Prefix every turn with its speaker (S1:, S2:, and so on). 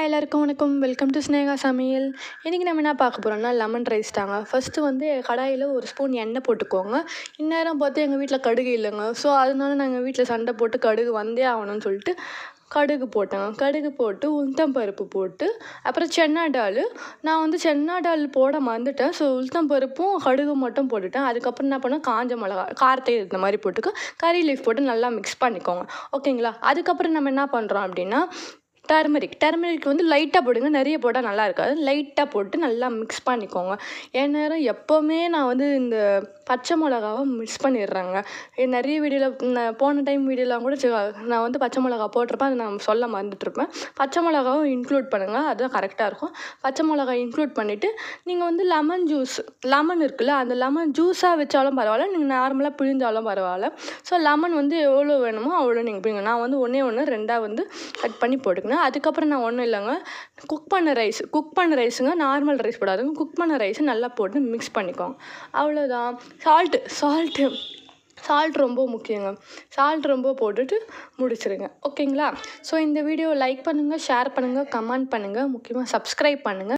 S1: எல்லாருக்கும் வணக்கம். Welcome to Sneha சமையல். இன்றைக்கி நம்ம என்ன பார்க்க போகிறோம்னா லெமன் ரைஸ் தாங்க. ஃபஸ்ட்டு வந்து கடாயில் ஒரு ஸ்பூன் எண்ணெய் போட்டுக்கோங்க. இந்நேரம் பார்த்து எங்கள் வீட்டில் கடுகு இல்லைங்க. ஸோ அதனால நாங்கள் வீட்டில் சண்டை போட்டு கடுகு வந்தே ஆகணும்னு சொல்லிட்டு கடுகு போட்டேங்க. கடுகு போட்டு உளுத்தம் பருப்பு போட்டு அப்புறம் சென்னா டால். நான் வந்து சென்னா டால் போட மறந்துட்டேன். ஸோ உளுத்தம் பருப்பும் கடுகு மட்டும் போட்டுட்டேன். அதுக்கப்புறம் என்ன பண்ணேன், காஞ்ச மிளகா காரத்தை இந்த மாதிரி போட்டுக்க கறி லீஃப் போட்டு நல்லா மிக்ஸ் பண்ணிக்கோங்க. ஓகேங்களா? அதுக்கப்புறம் நம்ம என்ன பண்ணுறோம் அப்படின்னா டர்மரிக் வந்து லைட்டாக போடுங்க, நிறைய போட்டால் நல்லா இருக்காது. லைட்டாக போட்டு நல்லா மிக்ஸ் பண்ணிக்கோங்க. நேரம் எப்போவுமே நான் வந்து இந்த பச்சை மிளகாவை மிக்ஸ் பண்ணிடுறேங்க. நிறைய வீடியோவில் நான் போன டைம் வீடியோலாம் கூட நான் வந்து பச்சை மிளகா போட்டிருப்பேன், அதை நான் சொல்ல மறந்துட்டுருப்பேன். பச்சை மிளகாவும் இன்க்ளூட் பண்ணுங்கள், அதுதான் கரெக்டாக இருக்கும். பச்சை மிளகா இன்க்ளூட் பண்ணிவிட்டு நீங்கள் வந்து லெமன் இருக்குல்ல, அந்த லெமன் ஜூஸாக வச்சாலும் பரவாயில்ல, நீங்கள் நார்மலாக பிழிஞ்சாலும் பரவாயில்ல. ஸோ லெமன் வந்து எவ்வளோ வேணுமோ அவ்வளோ நீங்கள் பிழிங்க. நான் வந்து ஒன்று ரெண்டாக வந்து கட் பண்ணி போட்டுக்கணும். அதுக்கப்புறம் நான் ஒன்றும் இல்லைங்க, குக் பண்ண ரைஸுங்க, நார்மல் ரைஸ் போடாதுங்க. குக் பண்ண ரைஸை நல்லா போட்டு மிக்ஸ் பண்ணிக்கோங்க. அவ்வளோதான். சால்ட் ரொம்ப முக்கியங்க. சால்ட் ரொம்ப போட்டுட்டு முடிச்சிருங்க. ஓகேங்களா? ஸோ இந்த வீடியோ லைக் பண்ணுங்கள், ஷேர் பண்ணுங்கள், கமெண்ட் பண்ணுங்கள், முக்கியமாக சப்ஸ்கிரைப் பண்ணுங்கள்.